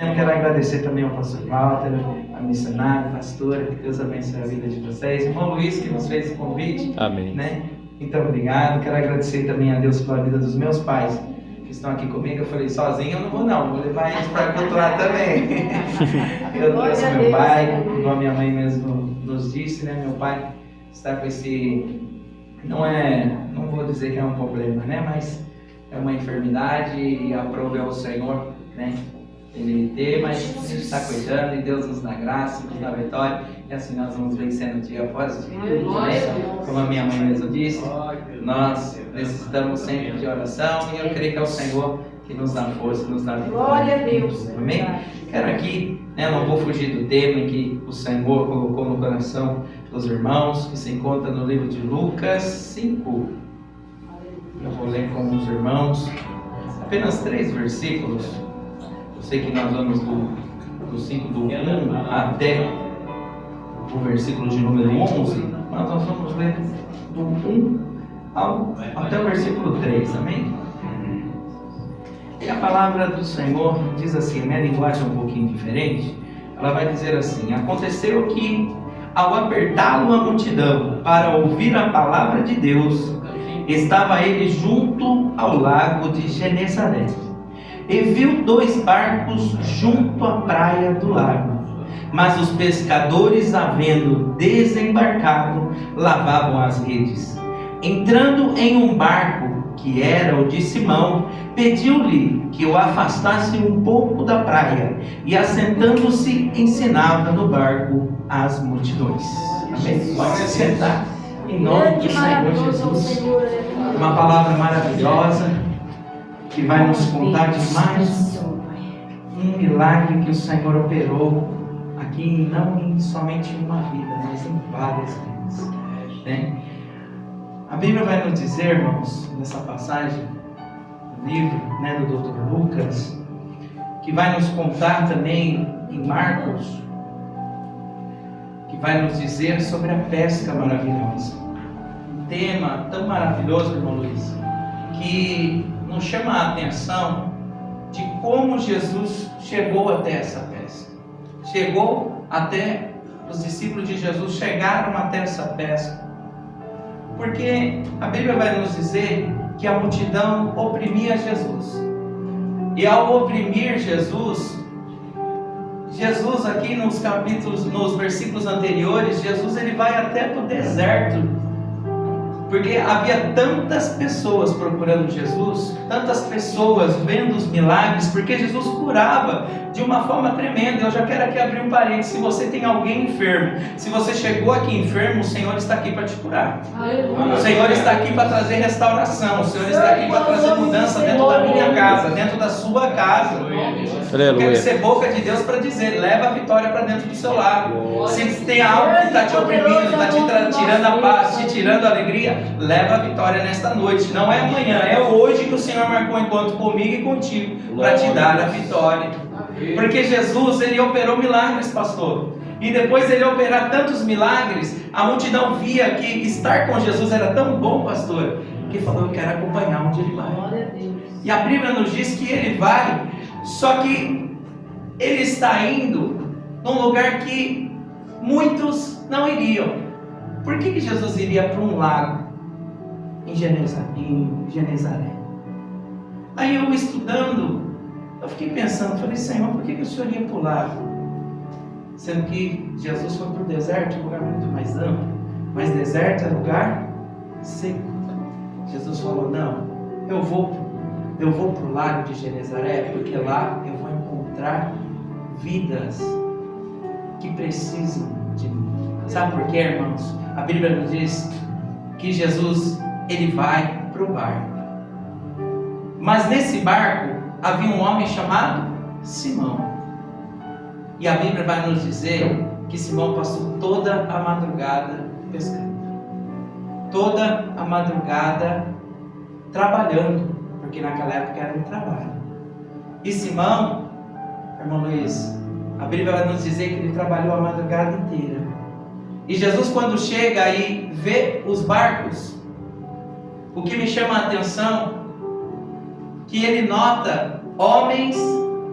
Eu quero agradecer também ao pastor Walter, a missionária, a pastora, que Deus abençoe a vida de vocês. Irmão Luiz, que nos fez o convite. Amém. Né? Muito obrigado. Quero agradecer também a Deus pela vida dos meus pais, que estão aqui comigo. Eu falei, sozinho eu não vou não, vou levar eles para cultuar também. Eu trouxe meu pai, como a minha mãe mesmo nos disse, né? Meu pai está com esse... não vou dizer que é um problema, né? Mas é uma enfermidade e aprove ao Senhor, né? Ele ter, mas a gente está cuidando e Deus nos dá graça, nos dá vitória, e assim nós vamos vencendo dia após dia. Como a minha mãe mesmo disse, nós necessitamos sempre de oração e eu creio que é o Senhor que nos dá força, nos dá vitória. Glória a Deus. Amém? Quero aqui, não vou fugir do tema que o Senhor colocou no coração dos irmãos, que se encontra no livro de Lucas 5. Eu vou ler com os irmãos apenas 3 versículos. Eu sei que nós vamos do 5 do 1 até o versículo de número 11, mas nós vamos ler do 1 até o versículo 3, amém? E a palavra do Senhor diz assim, minha linguagem é um pouquinho diferente, ela vai dizer assim: aconteceu que, ao apertá-lo a multidão para ouvir a palavra de Deus, estava ele junto ao lago de Genezaré. E viu 2 barcos junto à praia do lago, mas os pescadores, havendo desembarcado, lavavam as redes. Entrando em um barco, que era o de Simão, pediu-lhe que o afastasse um pouco da praia, e assentando-se, ensinava no barco as multidões. Amém? Pode se sentar, em nome do Senhor Jesus. Uma palavra maravilhosa, que vai nos contar de mais um milagre que o Senhor operou aqui, não em somente uma vida, mas em várias vidas, né? A Bíblia vai nos dizer, irmãos, nessa passagem do livro, né, do Dr. Lucas, que vai nos contar também em Marcos, que vai nos dizer sobre a pesca maravilhosa. Um tema tão maravilhoso, irmão Luiz, que nos chama a atenção de como Jesus chegou até essa pesca. Chegou até, os discípulos de Jesus chegaram até essa pesca. Porque a Bíblia vai nos dizer que a multidão oprimia Jesus. E ao oprimir Jesus aqui nos versículos anteriores, Jesus ele vai até para o deserto. Porque havia tantas pessoas procurando Jesus, tantas pessoas vendo os milagres, porque Jesus curava de uma forma tremenda. Eu já quero aqui abrir um parênteses: se você tem alguém enfermo, se você chegou aqui enfermo, o Senhor está aqui para te curar. O Senhor está aqui para trazer restauração, o Senhor está aqui para trazer mudança dentro da minha casa, dentro da sua casa. Eu quero ser boca de Deus para dizer: leva a vitória para dentro do seu lar. Se tem algo que está te oprimindo, está te tirando a paz, te tirando a alegria, leva a vitória nesta noite. Não é amanhã, é hoje que o Senhor marcou um encontro comigo e contigo para te dar a vitória. Porque Jesus, ele operou milagres, pastor. E depois ele operar tantos milagres, a multidão via que estar com Jesus era tão bom, pastor, que falou: eu quero acompanhar onde ele vai. E a Bíblia nos diz que ele vai, só que ele está indo num lugar que muitos não iriam. Por que Jesus iria para um lago em Genezaré? Aí eu estudando, eu fiquei pensando, falei: Senhor, por que o Senhor ia para o lago? Sendo que Jesus foi para o deserto, um lugar muito mais amplo, mas deserto é lugar seco. Jesus falou: não, eu vou para o lago de Genezaré, porque lá eu vou encontrar vidas que precisam de mim. Sabe por quê, irmãos? A Bíblia nos diz que Jesus, ele vai para o barco. Mas nesse barco havia um homem chamado Simão. E a Bíblia vai nos dizer que Simão passou toda a madrugada pescando. Toda a madrugada trabalhando, porque naquela época era um trabalho. E Simão, irmão Luiz, a Bíblia vai nos dizer que ele trabalhou a madrugada inteira. E Jesus, quando chega e vê os barcos, o que me chama a atenção, que ele nota homens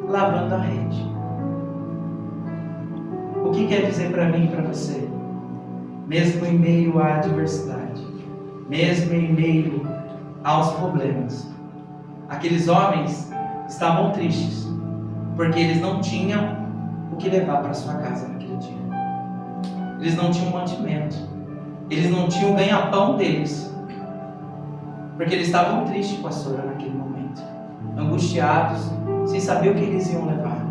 lavando a rede. O que quer dizer para mim e para você? Mesmo em meio à adversidade, mesmo em meio aos problemas, aqueles homens estavam tristes, porque eles não tinham o que levar para sua casa naquele dia. Eles não tinham mantimento, eles não tinham o ganha-pão deles, porque eles estavam tristes, pastora, naquele momento, angustiados, sem saber o que eles iam levar.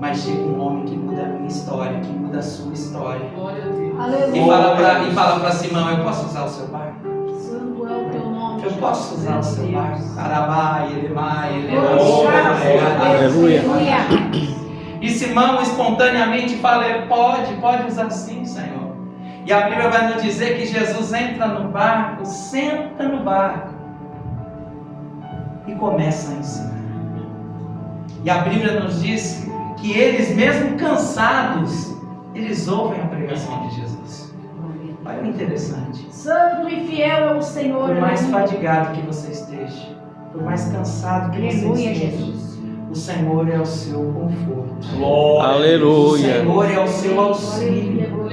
Mas chega um homem que muda a minha história, que muda a sua história. E fala para Simão: eu posso usar o seu barco? Santo é o teu nome. Eu posso usar o seu barco? Arabai, Elemai, Aleluia. E Simão espontaneamente fala: pode usar sim, Senhor. E a Bíblia vai nos dizer que Jesus entra no barco, senta no barco e começa a ensinar. E a Bíblia nos diz que eles, mesmo cansados, eles ouvem a pregação de Jesus. Olha o interessante. Santo e fiel é o Senhor. Por mais fadigado que você esteja, por mais cansado que você esteja, o Senhor é o seu conforto. Aleluia. O Senhor é o seu auxílio.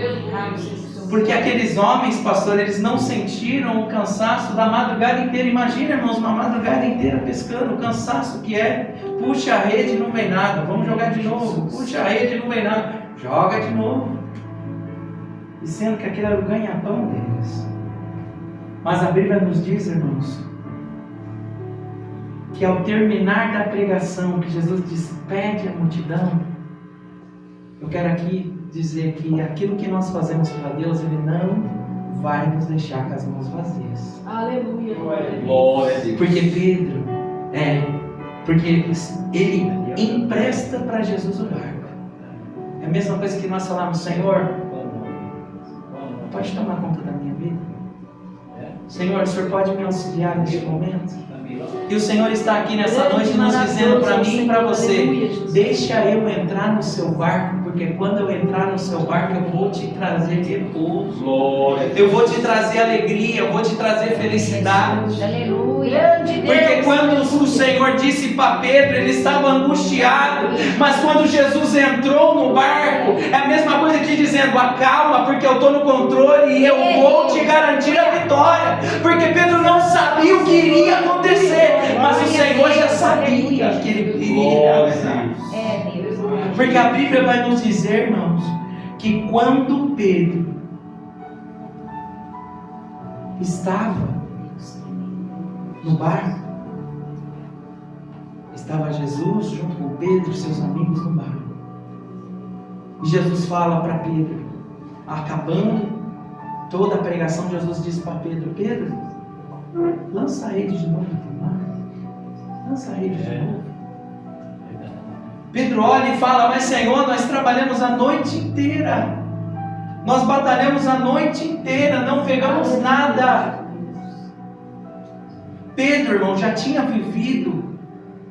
Porque aqueles homens, pastor, eles não sentiram o cansaço da madrugada inteira. Imagina, irmãos, uma madrugada inteira pescando, o cansaço que é. Puxa a rede e não vem nada, vamos jogar de novo. Puxa a rede e não vem nada, joga de novo. E sendo que aquele era o ganha-pão deles. Mas a Bíblia nos diz, irmãos, que ao terminar da pregação, que Jesus despede a multidão, eu quero aqui dizer que aquilo que nós fazemos para Deus, Ele não vai nos deixar com as mãos vazias. Aleluia. Glória a Deus. Porque Ele empresta para Jesus o barco. É a mesma coisa que nós falamos: Senhor, pode tomar conta da minha vida? Senhor, o Senhor pode me auxiliar neste momento? E o Senhor está aqui nessa noite nos dizendo para mim e para você: deixa eu entrar no seu barco, porque quando eu entrar no seu barco eu vou te trazer repouso, eu vou te trazer alegria, eu vou te trazer felicidade. Aleluia. Porque quando o Senhor disse para Pedro, ele estava angustiado, mas quando Jesus entrou no barco, é a mesma coisa que dizendo: acalma, porque eu estou no controle e eu vou te garantir a vitória. Porque Pedro não sabia o que iria acontecer, mas o Senhor já sabia que ele iria realizar. Porque a Bíblia vai nos dizer, irmãos, que quando Pedro estava no barco, estava Jesus junto com Pedro e seus amigos no barco. E Jesus fala para Pedro, acabando toda a pregação, Jesus disse para Pedro: Pedro, lança a rede de novo no mar. Lança a rede de novo. Pedro olha e fala: mas Senhor, nós trabalhamos a noite inteira, nós batalhamos a noite inteira, não pegamos nada. Pedro, irmão, já tinha vivido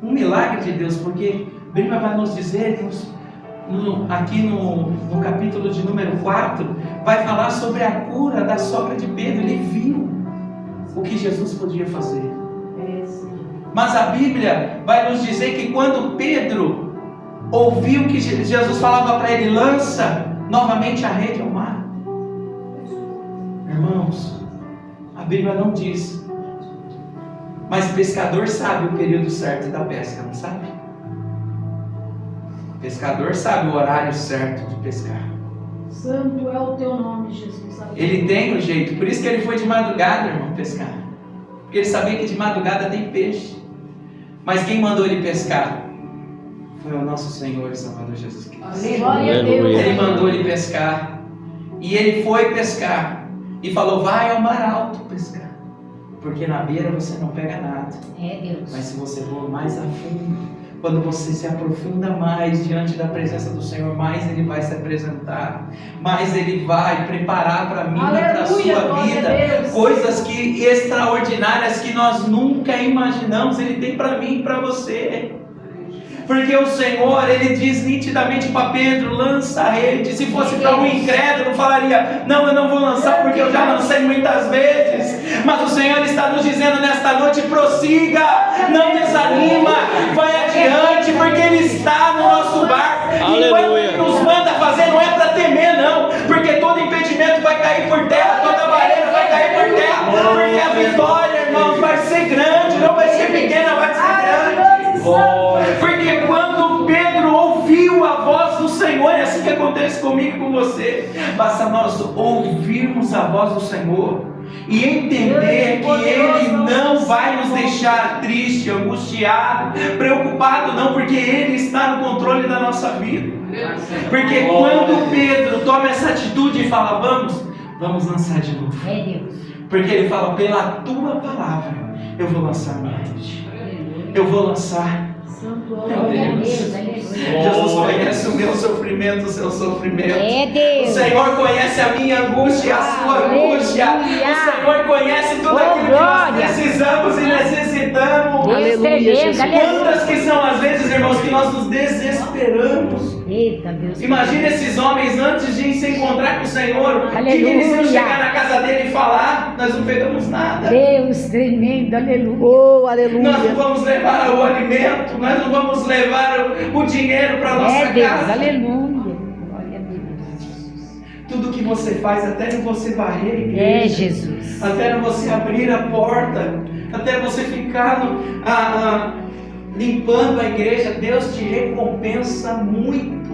um milagre de Deus, porque a Bíblia vai nos dizer, aqui no capítulo de número 4, vai falar sobre a cura da sogra de Pedro. Ele viu o que Jesus podia fazer. Mas a Bíblia vai nos dizer que quando Pedro ouviu que Jesus falava para ele: lança novamente a rede ao mar. Irmãos, a Bíblia não diz, mas pescador sabe o período certo da pesca, não sabe? Pescador sabe o horário certo de pescar. Santo é o teu nome, Jesus. Ele tem o jeito, por isso que ele foi de madrugada, irmão, pescar. Porque ele sabia que de madrugada tem peixe. Mas quem mandou ele pescar? Foi o nosso Senhor e Salvador Jesus Cristo. Glória a Deus. Ele mandou ele pescar. E ele foi pescar. E falou: vai ao mar alto pescar. Porque na beira você não pega nada. Mas se você for mais a fundo, quando você se aprofunda mais diante da presença do Senhor, mais Ele vai se apresentar, mais Ele vai preparar para mim e para a sua vida coisas extraordinárias que nós nunca imaginamos. Ele tem para mim e para você. Porque o Senhor, Ele diz nitidamente para Pedro: lança a rede. Se fosse para um incrédulo, falaria: não, eu não vou lançar porque eu já lancei muitas vezes. Mas o Senhor está nos dizendo nesta noite: prossiga, não desanima, vai adiante, porque Ele está no nosso barco. E quando Ele nos manda vergonha, assim que acontece comigo e com você. Basta nós ouvirmos a voz do Senhor e entender que Ele não vai nos deixar triste, angustiado, preocupado, não, porque Ele está no controle da nossa vida. Porque quando Pedro toma essa atitude e fala, vamos lançar de novo. Porque ele fala, pela tua palavra, eu vou lançar minha rede. Eu vou lançar. Meu Deus. Jesus conhece o meu sofrimento, o seu sofrimento. O Senhor conhece a minha angústia e a sua angústia. O Senhor conhece tudo aquilo que nós precisamos e necessitamos. Aleluia, Jesus. Quantas que são as vezes, irmãos, que nós nos desesperamos. Eita, Deus. Imagina esses homens antes de se encontrar com o Senhor, que eles iam chegar na casa dele e falar, nós não pegamos nada. Deus tremendo, aleluia. Oh, aleluia. Nós não vamos levar o alimento, nós não vamos levar o dinheiro para a nossa Deus, casa. aleluia. Glória a Deus. Tudo que você faz, até no você varrer a igreja, Jesus. até no você abrir a porta, até você ficar limpando a igreja, Deus te recompensa muito.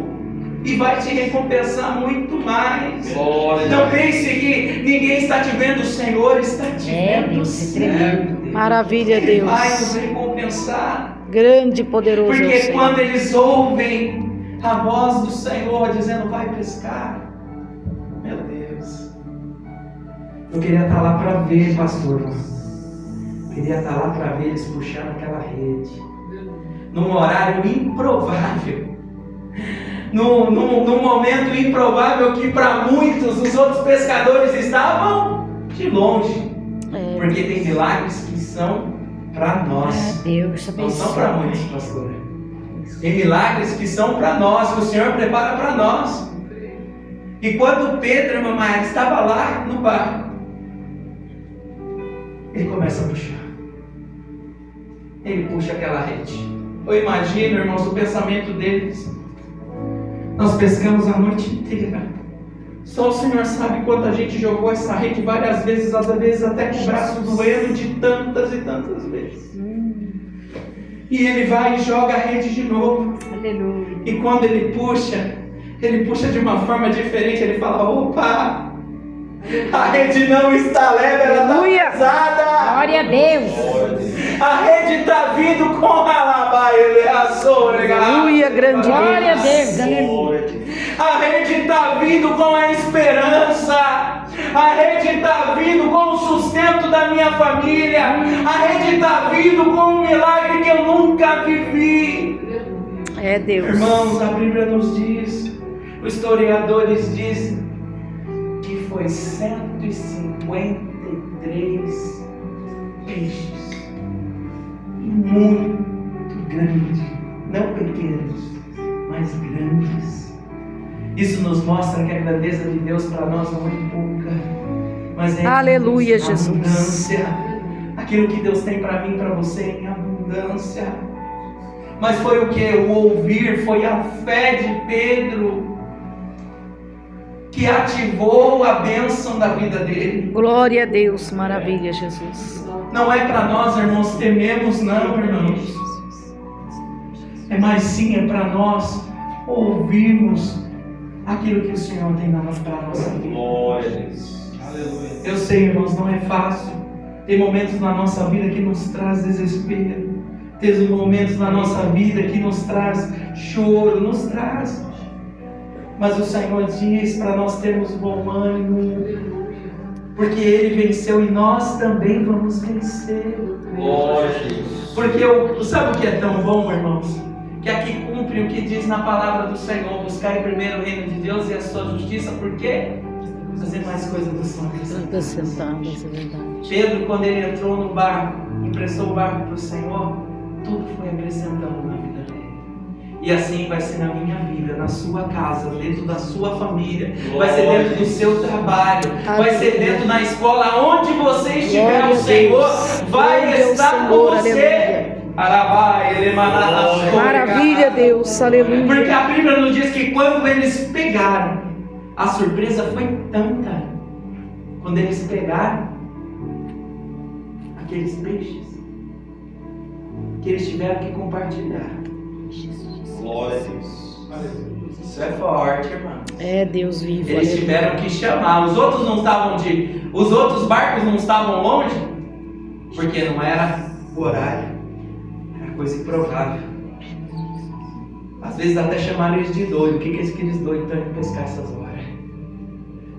E vai te recompensar muito mais. Não pense que ninguém está te vendo, o Senhor está te vendo. Deus, é tremendo. Maravilha, Ele Deus. vai nos recompensar. Grande e poderoso é o Porque Senhor. quando eles ouvem a voz do Senhor dizendo, vai pescar. Meu Deus. Eu queria estar lá para ver, pastor. Queria estar lá para ver eles puxando aquela rede. Num horário improvável. Num momento improvável que para muitos os outros pescadores estavam de longe. Porque tem milagres que são para nós. Deus, não são para muitos, pastor. Tem milagres que são para nós, que o Senhor prepara para nós. E quando Pedro, irmã Maia, estava lá no barco, ele começa a puxar. Ele puxa aquela rede. Eu imagino, irmãos, o pensamento deles. Nós pescamos a noite inteira. Só o Senhor sabe quanta gente jogou essa rede várias vezes, às vezes até com o braço doendo de tantas e tantas vezes. E ele vai e joga a rede de novo. Aleluia. E quando ele puxa de uma forma diferente. Ele fala, opa, a rede não está leve, ela está pesada. Glória a Deus. A rede está vindo com alabai, ele assou. Aleluia, grande Glória a Deus. Deus, aleluia. A rede está vindo com a esperança. A rede está vindo com o sustento da minha família. A rede está vindo com um milagre que eu nunca vivi. É Deus. Irmãos, a Bíblia nos diz, os historiadores dizem que foi 153 peixes. E muito grandes, não pequenos, mas grandes. Isso nos mostra que a grandeza de Deus para nós não é pouca, mas é Aleluia, Jesus. abundância. Aquilo que Deus tem para mim e para você em abundância. Mas foi o que? O ouvir, foi a fé de Pedro que ativou a bênção da vida dele. Glória a Deus, maravilha, Jesus. Não é para nós, irmãos, tememos não, irmãos. É mais sim, é para nós ouvirmos aquilo que o Senhor tem para a nossa vida. Eu sei, irmãos, não é fácil. Tem momentos na nossa vida que nos traz desespero. Tem momentos na nossa vida que nos traz choro, nos traz. Mas o Senhor diz para nós termos bom ânimo, porque Ele venceu e nós também vamos vencer. Porque sabe o que é tão bom, irmãos? Que aqui cumpre o que diz na palavra do Senhor: buscar primeiro o reino de Deus e a sua justiça. Por quê? Fazer mais coisas do Senhor. Acrescentadas, é verdade. Pedro, quando ele entrou no barco, emprestou o barco para o Senhor, tudo foi acrescentando na vida dele. E assim vai ser na minha vida, na sua casa, dentro da sua família, vai ser dentro do seu trabalho, vai ser dentro da escola, onde você estiver, o Senhor vai estar com você. Maravilha, Deus, aleluia. Porque a Bíblia nos diz que quando eles pegaram, a surpresa foi tanta. Quando eles pegaram aqueles peixes, que eles tiveram que compartilhar. Glória a Deus. Isso é forte, irmão. É Deus vivo. Eles aleluia. tiveram que chamar. Os outros barcos não estavam longe, porque não era o horário. Era coisa improvável. Às vezes até chamaram eles de doido. O que é aqueles doidos estão indo pescar essas horas?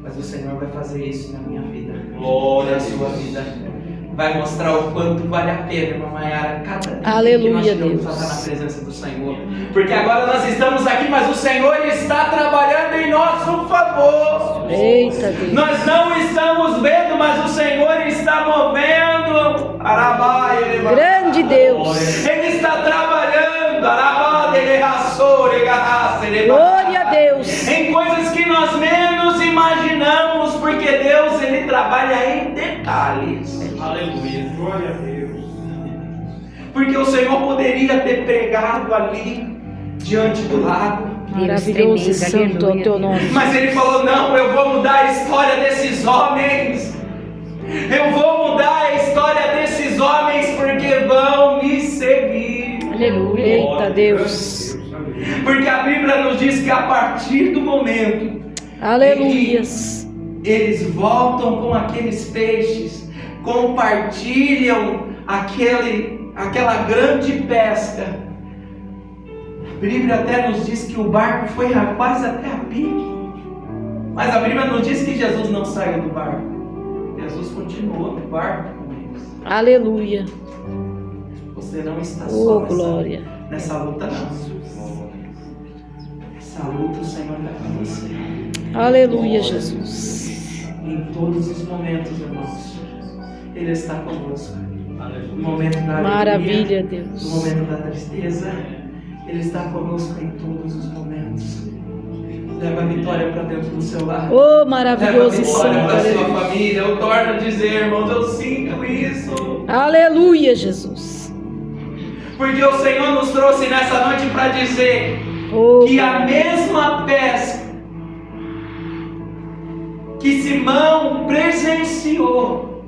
Mas o Senhor vai fazer isso na minha vida. Glória na a sua Deus. vida. Vai mostrar o quanto vale a pena, irmã Maiara, cada dia Aleluia, que nós Deus. passar na presença do Senhor. Porque agora nós estamos aqui, mas o Senhor está trabalhando em nosso favor. Eita Deus. Nós não estamos vendo, mas o Senhor está movendo. Arabá, ele vai. Grande Deus. Ele está trabalhando. Arabá, ele raçou, ele garraça, ele vai. Glória a Deus. Em coisas que nós menos imaginamos, porque Deus ele trabalha em detalhes. Aleluia. Glória a Deus. Porque o Senhor poderia ter pregado ali diante do lago, Maravilhoso e Deus tremendo, santo é o teu aleluia. nome. mas ele falou: não, eu vou mudar a história desses homens. Eu vou mudar a história desses homens porque vão me seguir. Aleluia. Eita Deus. Porque a Bíblia nos diz que a partir do momento Aleluias. eles voltam com aqueles peixes, compartilham aquela grande pesca. A Bíblia até nos diz que o barco foi quase até a pique. Mas a Bíblia nos diz que Jesus não saiu do barco. Jesus continuou no barco com eles. Aleluia. Você não está só Oh, glória. nessa luta, não. Essa luta o Senhor está com você. Aleluia, Jesus. Em todos os momentos, irmãos, Ele está conosco. No momento da alegria, Maravilha, no Deus. momento da tristeza, Ele está conosco em todos os momentos. Leva a vitória para dentro do seu lar. Oh, Leva a maravilhoso e vitória santo. para a sua Aleluia. família. Eu torno a dizer, irmãos, eu sinto isso. Aleluia, Jesus. Porque o Senhor nos trouxe nessa noite para dizer Oh, que a mesma pesca que Simão presenciou,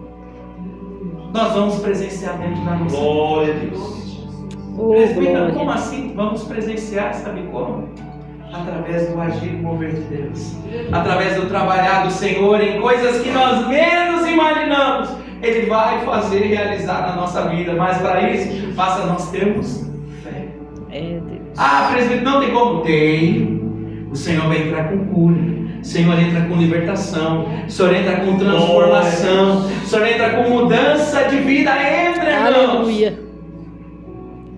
nós vamos presenciar dentro da nossa vida. Glória a Deus. oh, Presbítero, como glória. assim? Vamos presenciar, sabe como? Através do agir e mover de Deus, através do trabalhar do Senhor em coisas que nós menos imaginamos. Ele vai fazer realizar na nossa vida, mas para isso, basta nós termos fé. É Deus. Ah, presbítero, não tem como? Tem. O Senhor vai entrar com cura, o Senhor entra com libertação, o Senhor entra com transformação, o Senhor entra com mudança de vida. Entra, irmãos. Aleluia.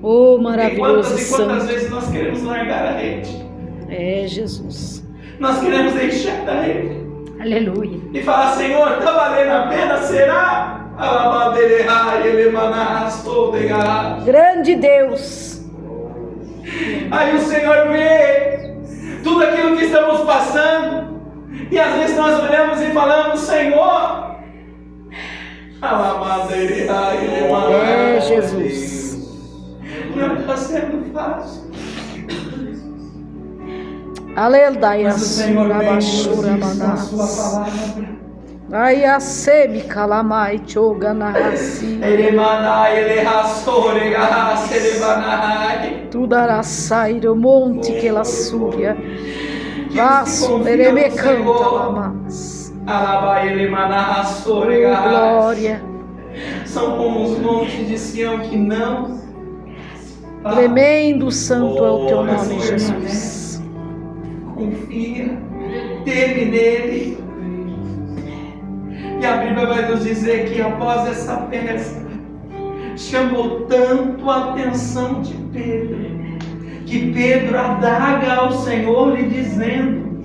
Oh, E maravilhoso quantas e e quantas santo. vezes nós queremos largar a rede? É Jesus. Nós queremos deixar da rede Aleluia. e falar: Senhor, está valendo a pena? Será? Grande Deus. Aí o Senhor vê tudo aquilo que estamos passando, e às vezes nós olhamos e falamos: Senhor, É Jesus. não está sendo fácil. Aleluia. Mas o Senhor vem e nos diz com a sua palavra. Ai, a semi calamai choganahasi. Tu darás o monte que la súria. Vaso mereme canta lamas. Oh, glória. São como os montes de Sião que não. Tremendo santo é o teu nome, Jesus. Confia, teme nele. E a Bíblia vai nos dizer que após essa pesca, chamou tanto a atenção de Pedro, que Pedro adaga ao Senhor lhe dizendo: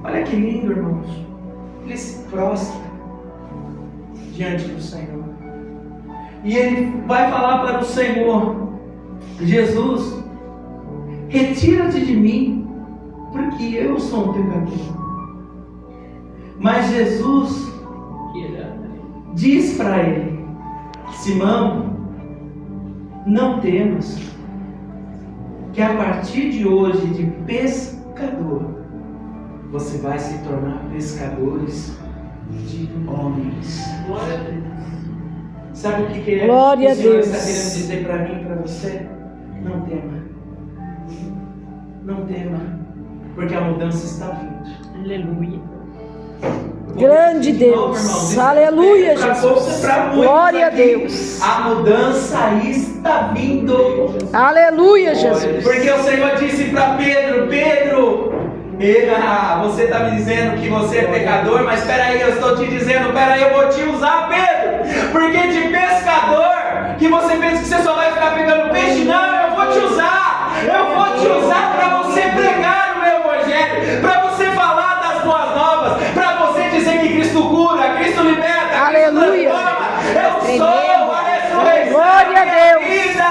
olha que lindo, irmãos. Ele se prostra diante do Senhor. E ele vai falar para o Senhor: Jesus, retira-te de mim, porque eu sou um pecador. Mas Jesus diz para ele: Simão, não temas, que a partir de hoje de pescador, você vai se tornar pescadores de homens. Sabe o que é? Glória o Senhor a está Deus. querendo dizer para mim e para você? Não tema. Não tema, porque a mudança está vindo. Aleluia. Grande De novo, Deus. irmãos, Aleluia, isso é pra poucos, Jesus. é pra muitos Glória a aqui. Deus. A mudança está vindo. Aleluia, Jesus. Porque o Senhor disse para Pedro: Pedro, você está me dizendo que você é pecador, mas espera aí, eu estou te dizendo, espera aí, eu vou te usar, Pedro. Porque de pescador, que você pensa que você só vai ficar pegando peixe, não, eu vou te usar. Eu vou te usar para você pregar o meu evangelho, para você falar das boas novas, para você dizer que Cristo cura, Cristo liberta, Aleluia. Cristo transforma. Eu sou a ressurreição. Glória a e a Deus. vida.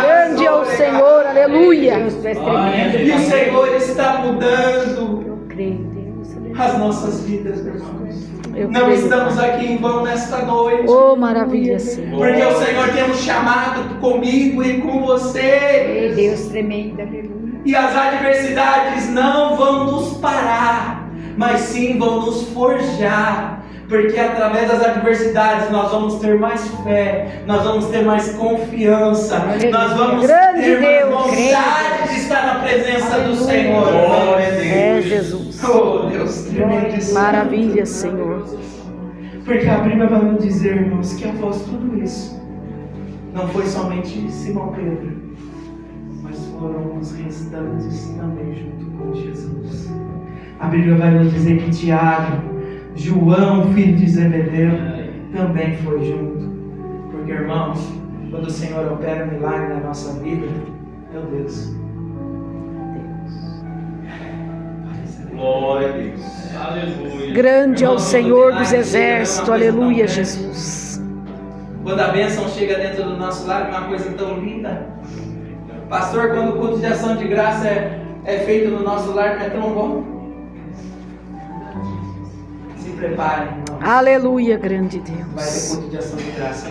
Grande é o Senhor. Aleluia. Deus, tu és tremendo. E o Senhor está mudando Eu creio, Deus. Aleluia. as nossas vidas, meus irmãos. Eu Não creio. estamos aqui em vão nesta noite. Oh, maravilha, Senhor. Porque o Senhor tem um chamado comigo e com você. Ei, Deus tremendo. Aleluia. E as adversidades não vão nos parar, mas sim vão nos forjar. Porque através das adversidades nós vamos ter mais fé, nós vamos ter mais confiança, nós vamos Grande ter mais Deus, vontade de estar na presença do Senhor. Glória a Deus. É, Jesus. Oh, Deus tremendo. Maravilha, Senhor. Porque a Bíblia vai nos dizer, irmãos, que após tudo isso, não foi somente Simão Pedro, mas foram os restantes também junto com Jesus. A Bíblia vai nos dizer que Tiago, João, filho de Zebedeu, também foi junto. Porque, irmãos, quando o Senhor opera um milagre na nossa vida, meu Deus. Glória a Deus. Aleluia. Grande é o Senhor dos exércitos. Aleluia, Jesus. Quando a bênção chega dentro do nosso lar, é uma coisa tão linda. Pastor, quando o culto de ação de graça é feito no nosso lar, não é tão bom? Se preparem, irmão. Aleluia, grande Vai ter Deus. culto de ação de graça.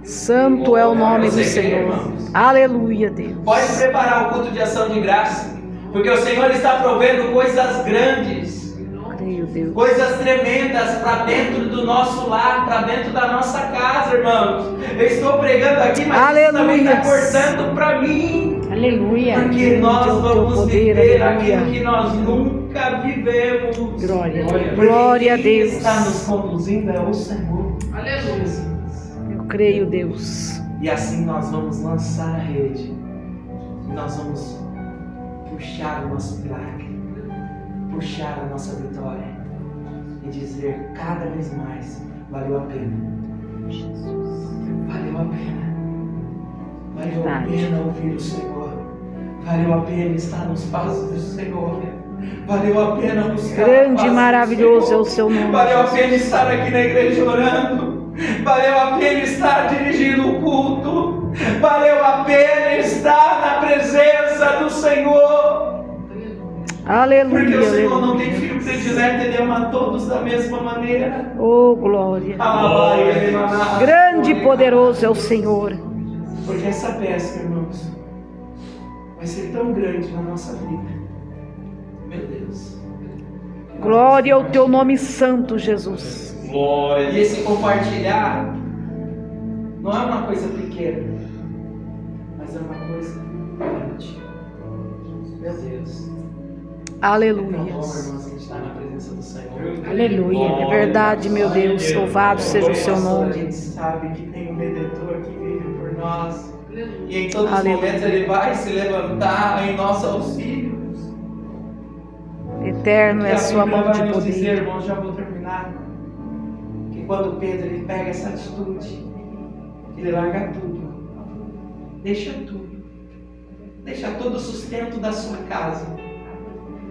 Santo é o nome do Senhor. Aleluia, Deus. Pode preparar o culto de ação de graça, porque o Senhor está provendo coisas grandes, Creio, Deus. coisas tremendas para dentro do nosso lar, para dentro da nossa casa, irmãos. Eu estou pregando aqui, mas isso também está Aleluia. cortando para mim. Aleluia. Porque nós é o teu vamos poder, viver aleluia. aquilo que nós nunca vivemos. Glória. Porque Glória a quem Deus. está nos conduzindo é o Senhor. Jesus. Eu creio, Deus. E assim nós vamos lançar a rede. E nós vamos puxar o nosso milagre. Puxar a nossa vitória. E dizer cada vez mais: valeu a pena. Valeu a pena. Valeu a Verdade. pena ouvir o Senhor. Valeu a pena estar nos passos do Senhor. Valeu a pena buscar a Grande face e do maravilhoso é Senhor. o seu nome. Valeu a Jesus. pena estar aqui na igreja orando. Valeu a pena estar dirigindo o culto. Valeu a pena estar na presença do Senhor. Porque Aleluia, o Senhor não tem aleluia. filho predileto, Ele ama a todos da mesma maneira. Oh, glória. Grande Grande e poderoso é o Senhor. Porque essa pesca, irmãos, vai ser tão grande na nossa vida. Meu Deus. Glória ao teu nome santo, Jesus. Glória a E Deus. esse compartilhar não é uma coisa pequena, mas é uma coisa grande. Meu Deus. É tão Aleluia. bom, irmãos, a gente estar na presença do Senhor. Aleluia. É verdade, meu Deus. Louvado seja o seu A nome. gente sabe que tem um Redentor que vive por nós. E em todos os Aleluia. momentos Ele vai se levantar em nosso auxílio. Eterno é a sua Bíblia mão vai de nos dizer, poder. irmãos, já vou terminar, que quando Pedro ele pega essa atitude, ele larga tudo, deixa todo o sustento da sua casa,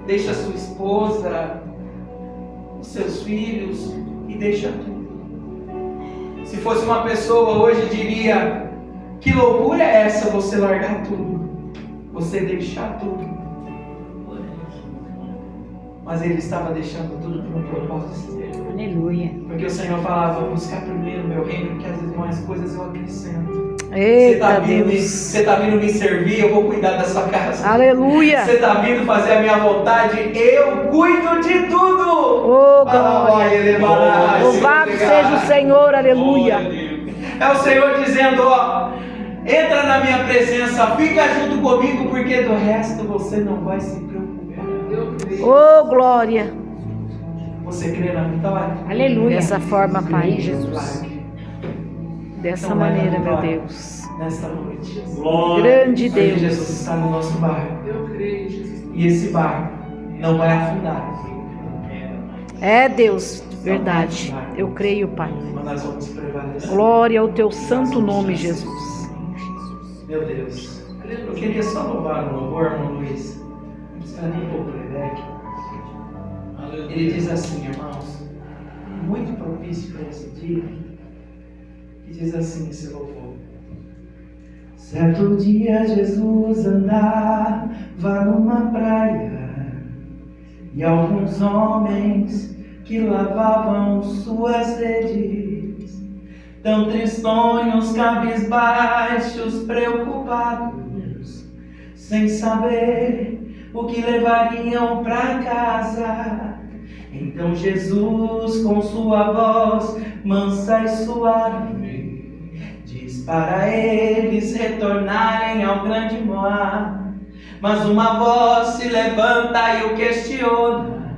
deixa a sua esposa, os seus filhos e deixa tudo. Se fosse uma pessoa hoje diria: que loucura é essa você largar tudo, você deixar tudo? Mas ele estava deixando tudo por um propósito. Aleluia. Porque o Senhor falava: buscar primeiro o meu reino, que as demais coisas eu acrescento. Eita Deus. Você está vindo me servir, eu vou cuidar da sua casa. Aleluia. Você está vindo fazer a minha vontade, eu cuido de tudo. Oh, glória. Louvado seja o Senhor. Aleluia. É o Senhor dizendo: ó, Entra na minha presença, fica junto comigo, porque do resto você não vai se preocupar. Oh, glória. Você crê na vitória? Aleluia. Dessa forma, Pai Crê Jesus. milagre. Dessa Então, leva maneira, a meu vitória Deus. Nesta noite. Grande Porque Deus. Jesus está no nosso barco. E esse barco não vai afundar. É Deus, verdade. Eu creio, Pai. Mas nós vamos prevalecer. Glória ao teu santo nome, Jesus. Meu Deus. Eu queria só louvar um louvor, irmão Luiz. Não precisa nem pôr o playback. Ele diz assim, irmãos, muito propício para esse dia. E diz assim esse louvor. Certo dia Jesus andava numa praia e alguns homens que lavavam suas redes, tão tristonhos, cabisbaixos, preocupados, sem saber o que levariam para casa. Então Jesus, com sua voz mansa e suave, diz para eles retornarem ao grande mar. Mas uma voz se levanta e o questiona: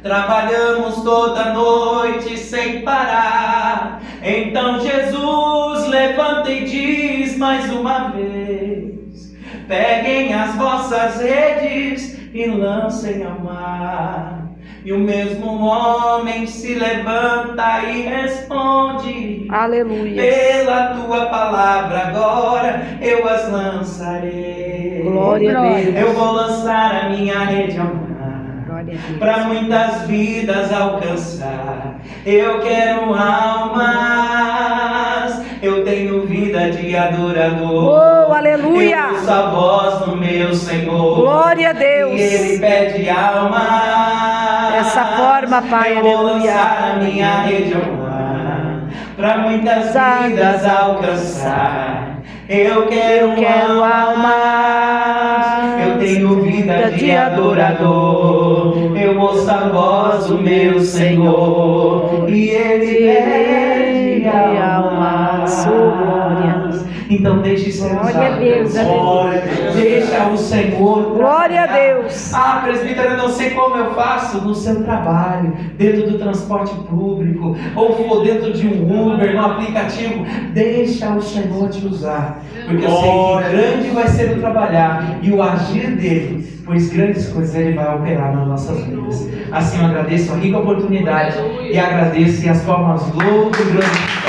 trabalhamos toda noite sem parar. Então Jesus levanta e diz mais uma vez: peguem as vossas redes e lancem ao mar. E o mesmo homem se levanta e responde: Aleluia. pela tua palavra agora eu as lançarei. Glória a Deus. Eu vou lançar a minha rede ao mar, Glória a Deus. para muitas vidas alcançar. Eu quero almas, eu tenho vida de adorador. Oh, aleluia. Eu ouço a voz do meu Senhor. Glória a Deus. E Ele pede almas. Dessa forma, Pai, eu vou aleluia. lançar a minha rede ao mar, para muitas vidas alcançar. Eu quero almas, eu tenho vida de adorador. Eu ouço a voz do meu Senhor e Ele pede almas. Oh, glória. Então deixe ser usado. Glória a Deus, Glória a Deus. Deixa o Senhor Glória a trabalhar. Deus. Ah, presbítero, eu não sei como eu faço. No seu trabalho, dentro do transporte público, ou for dentro de um Uber, no aplicativo, deixa o Senhor te usar, porque eu sei que grande vai ser o trabalhar e o agir dele, pois grandes coisas ele vai operar nas nossas vidas. Assim eu agradeço a rica oportunidade e agradeço e as formas loucas e grandes